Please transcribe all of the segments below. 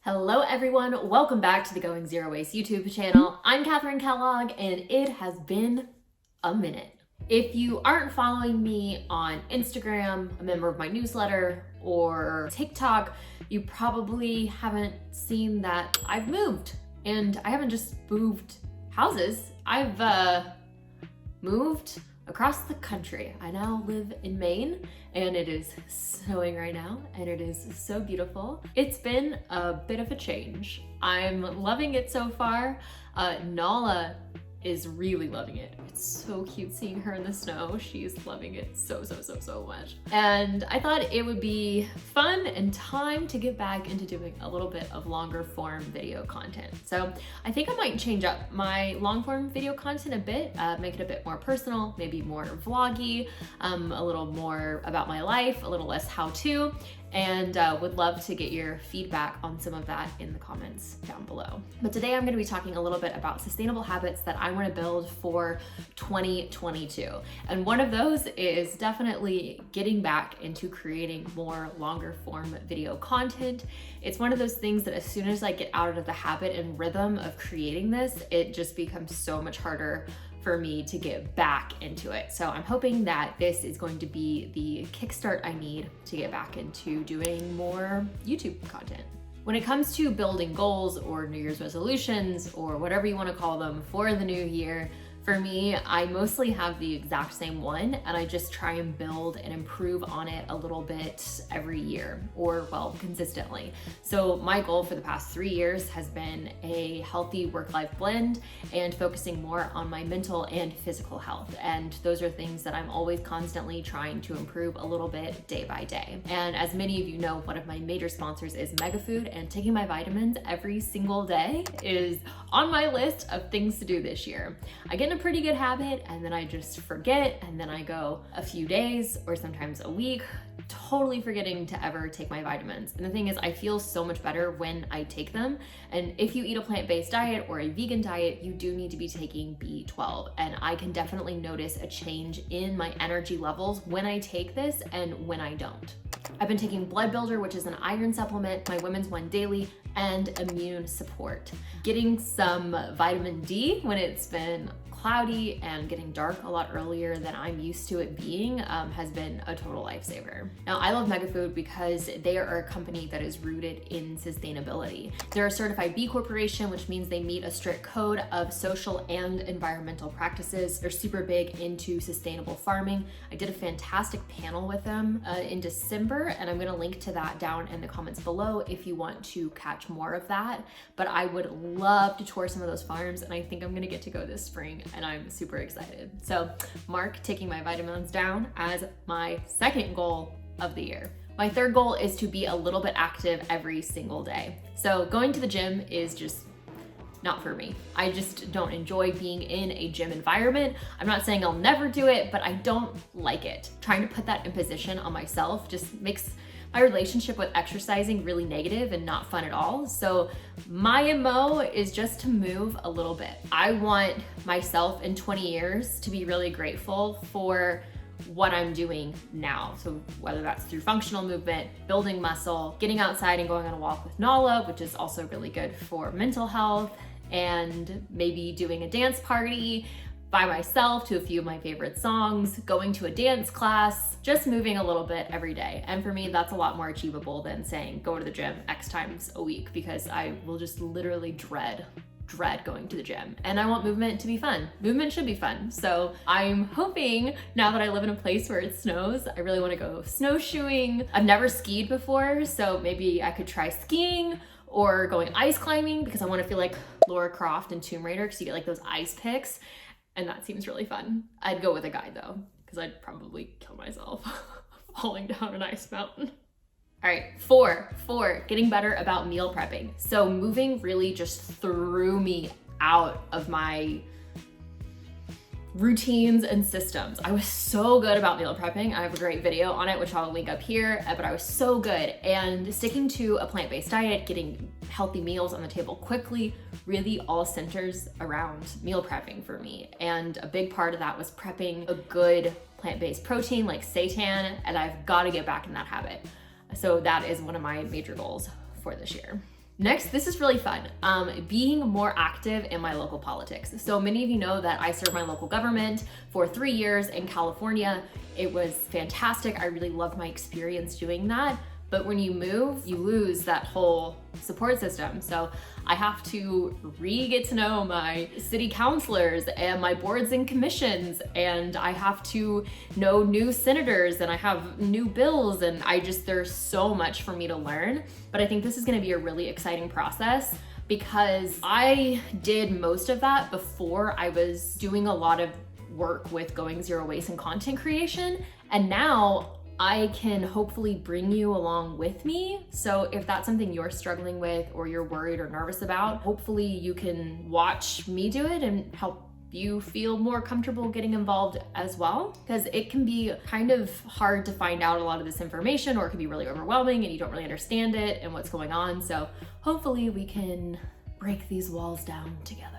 Hello everyone, welcome back to the Going Zero Waste YouTube channel. I'm Catherine Kellogg and it has been a minute. If you aren't following me on Instagram, a member of my newsletter, or TikTok, you probably haven't seen that I've moved. And I haven't just moved houses, I've moved across the country. I now live in Maine and it is snowing right now and it is so beautiful. It's been a bit of a change. I'm loving it so far. Nala is really loving it. It's so cute seeing her in the snow. She's loving it so much. And I thought it would be fun and time to get back into doing a little bit of longer form video content. So I think I might change up my long form video content a bit, make it a bit more personal, maybe more vloggy, a little more about my life, a little less how-to, and would love to get your feedback on some of that in the comments down below. But today I'm gonna be talking a little bit about sustainable habits that I wanna build for 2022. And one of those is definitely getting back into creating more longer form video content. It's one of those things that as soon as I get out of the habit and rhythm of creating this, it just becomes so much harder for me to get back into it. So I'm hoping that this is going to be the kickstart I need to get back into doing more YouTube content. When it comes to building goals or New Year's resolutions or whatever you want to call them for the new year, for me, I mostly have the exact same one and I just try and build and improve on it a little bit every year or, well, consistently. So my goal for the past 3 years has been a healthy work-life blend and focusing more on my mental and physical health. And those are things that I'm always constantly trying to improve a little bit day by day. And as many of you know, one of my major sponsors is MegaFood, and taking my vitamins every single day is on my list of things to do this year. I get in a pretty good habit and then I just forget, and then I go a few days or sometimes a week totally forgetting to ever take my vitamins. And the thing is, I feel so much better when I take them. And if you eat a plant-based diet or a vegan diet, you do need to be taking B12. And I can definitely notice a change in my energy levels when I take this and when I don't. I've been taking Blood Builder, which is an iron supplement, my Women's One Daily, and immune support. Getting some vitamin D when it's been cloudy and getting dark a lot earlier than I'm used to it being has been a total lifesaver. Now, I love MegaFood because they are a company that is rooted in sustainability. They're a certified B Corporation, which means they meet a strict code of social and environmental practices. They're super big into sustainable farming. I did a fantastic panel with them in December, and I'm gonna link to that down in the comments below if you want to catch more of that. But I would love to tour some of those farms, and I think I'm gonna get to go this spring, and I'm super excited. So mark taking my vitamins down as my second goal of the year. My third goal is to be a little bit active every single day. So going to the gym is just not for me. I just don't enjoy being in a gym environment. I'm not saying I'll never do it, but I don't like it. Trying to put that imposition on myself just makes my relationship with exercising really negative and not fun at all. So my MO is just to move a little bit. I want myself in 20 years to be really grateful for what I'm doing now. So whether that's through functional movement, building muscle, getting outside and going on a walk with Nala, which is also really good for mental health, and maybe doing a dance party by myself to a few of my favorite songs, going to a dance class, just moving a little bit every day. And for me, that's a lot more achievable than saying go to the gym X times a week, because I will just literally dread going to the gym. And I want movement to be fun. Movement should be fun. So I'm hoping, now that I live in a place where it snows, I really want to go snowshoeing. I've never skied before, so maybe I could try skiing or going ice climbing, because I want to feel like Lara Croft in Tomb Raider, because you get like those ice picks. And that seems really fun. I'd go with a guide though, because I'd probably kill myself falling down an ice mountain. All right, four, getting better about meal prepping. So moving really just threw me out of my routines and systems. I was so good about meal prepping. I have a great video on it, which I'll link up here, but I was so good. And sticking to a plant-based diet, getting healthy meals on the table quickly, really all centers around meal prepping for me. And a big part of that was prepping a good plant-based protein like seitan, and I've got to get back in that habit. So that is one of my major goals for this year. Next, this is really fun, being more active in my local politics. So many of you know that I served my local government for 3 years in California. It was fantastic. I really loved my experience doing that. But when you move, you lose that whole support system. So I have to get to know my city councilors and my boards and commissions, and I have to know new senators, and I have new bills, and there's so much for me to learn. But I think this is gonna be a really exciting process because I did most of that before I was doing a lot of work with Going Zero Waste and content creation. And now I can hopefully bring you along with me. So if that's something you're struggling with or you're worried or nervous about, hopefully you can watch me do it and help you feel more comfortable getting involved as well. Because it can be kind of hard to find out a lot of this information, or it can be really overwhelming and you don't really understand it and what's going on. So hopefully we can break these walls down together.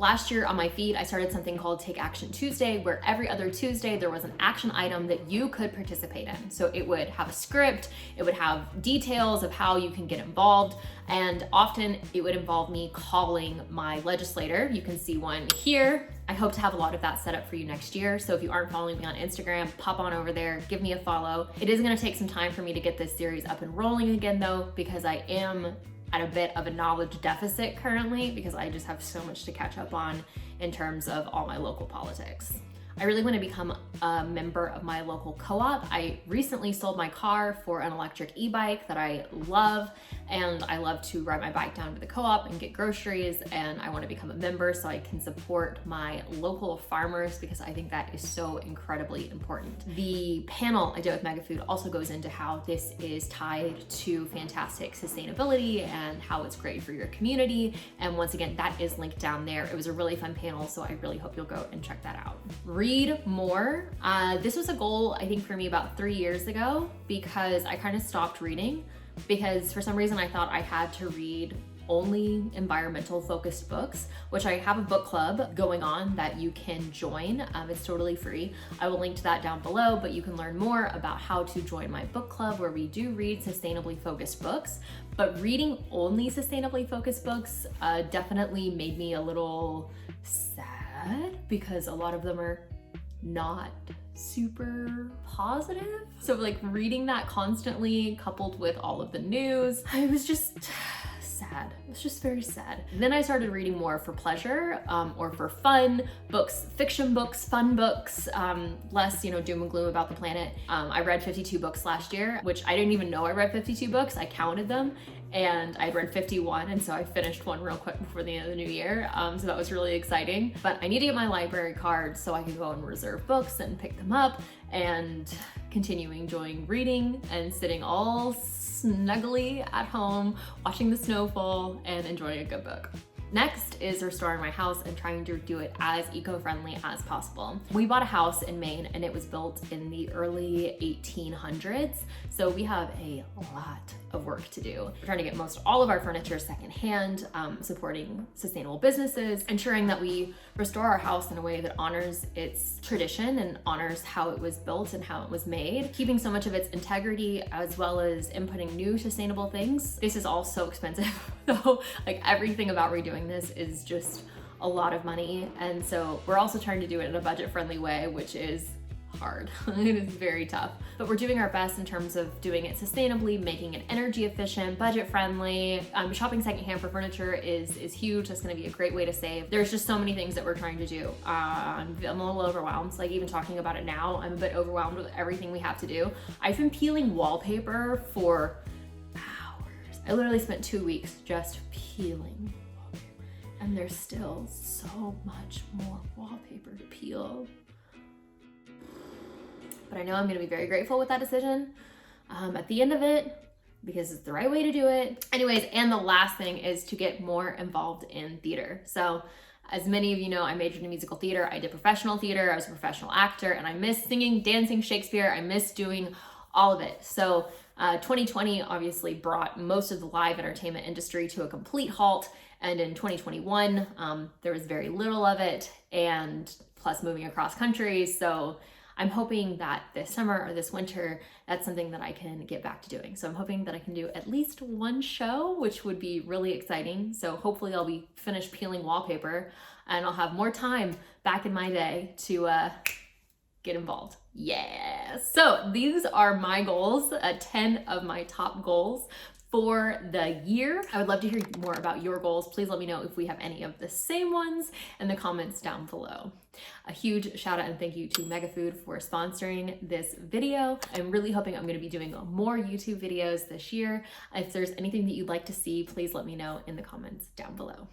Last year on my feed, I started something called Take Action Tuesday, where every other Tuesday there was an action item that you could participate in. So it would have a script, it would have details of how you can get involved, and often it would involve me calling my legislator. You can see one here. I hope to have a lot of that set up for you next year. So if you aren't following me on Instagram, pop on over there, give me a follow. It is gonna take some time for me to get this series up and rolling again though, because I am at a bit of a knowledge deficit currently, because I just have so much to catch up on in terms of all my local politics. I really want to become a member of my local co-op. I recently sold my car for an electric e-bike that I love, and I love to ride my bike down to the co-op and get groceries, and I want to become a member so I can support my local farmers, because I think that is so incredibly important. The panel I did with MegaFood also goes into how this is tied to fantastic sustainability and how it's great for your community, and once again, that is linked down there. It was a really fun panel, so I really hope you'll go and check that out. Read more. This was a goal, I think, for me about 3 years ago, because I kind of stopped reading because for some reason I thought I had to read only environmental focused books, which I have a book club going on that you can join. It's totally free. I will link to that down below, but you can learn more about how to join my book club, where we do read sustainably focused books. But reading only sustainably focused books definitely made me a little sad, because a lot of them are not super positive. So like reading that constantly coupled with all of the news, I was just sad. It was just very sad. Then I started reading more for pleasure or for fun books, fiction books, fun books, less, doom and gloom about the planet. I read 52 books last year, which I didn't even know I read 52 books. I counted them, and I read 51, and so I finished one real quick before the end of the new year. So that was really exciting. But I need to get my library card so I can go and reserve books and pick them up and continue enjoying reading and sitting all snugly at home, watching the snowfall and enjoying a good book. Next is restoring my house and trying to do it as eco-friendly as possible. We bought a house in Maine and it was built in the early 1800s. So we have a lot of work to do. We're trying to get most all of our furniture secondhand, supporting sustainable businesses, ensuring that we restore our house in a way that honors its tradition and honors how it was built and how it was made, keeping so much of its integrity, as well as inputting new sustainable things. This is all so expensive though. Like everything about redoing this is just a lot of money. And so we're also trying to do it in a budget-friendly way, which is hard. It is very tough, but we're doing our best in terms of doing it sustainably, making it energy efficient, budget friendly. Shopping secondhand for furniture is huge. That's going to be a great way to save. There's just so many things that we're trying to do. I'm a little overwhelmed. Like even talking about it now, I'm a bit overwhelmed with everything we have to do. I've been peeling wallpaper for hours. I literally spent 2 weeks just peeling wallpaper, and there's still so much more wallpaper to peel. But I know I'm gonna be very grateful with that decision at the end of it, because it's the right way to do it. Anyways, and the last thing is to get more involved in theater. So as many of you know, I majored in musical theater. I did professional theater. I was a professional actor, and I miss singing, dancing, Shakespeare. I miss doing all of it. So 2020 obviously brought most of the live entertainment industry to a complete halt. And in 2021, there was very little of it, and plus moving across countries. So I'm hoping that this summer or this winter, that's something that I can get back to doing. So I'm hoping that I can do at least one show, which would be really exciting. So hopefully I'll be finished peeling wallpaper and I'll have more time back in my day to get involved. Yeah. So these are my goals, 10 of my top goals for the year. I would love to hear more about your goals. Please let me know if we have any of the same ones in the comments down below. A huge shout out and thank you to MegaFood for sponsoring this video. I'm really hoping I'm gonna be doing more YouTube videos this year. If there's anything that you'd like to see, please let me know in the comments down below.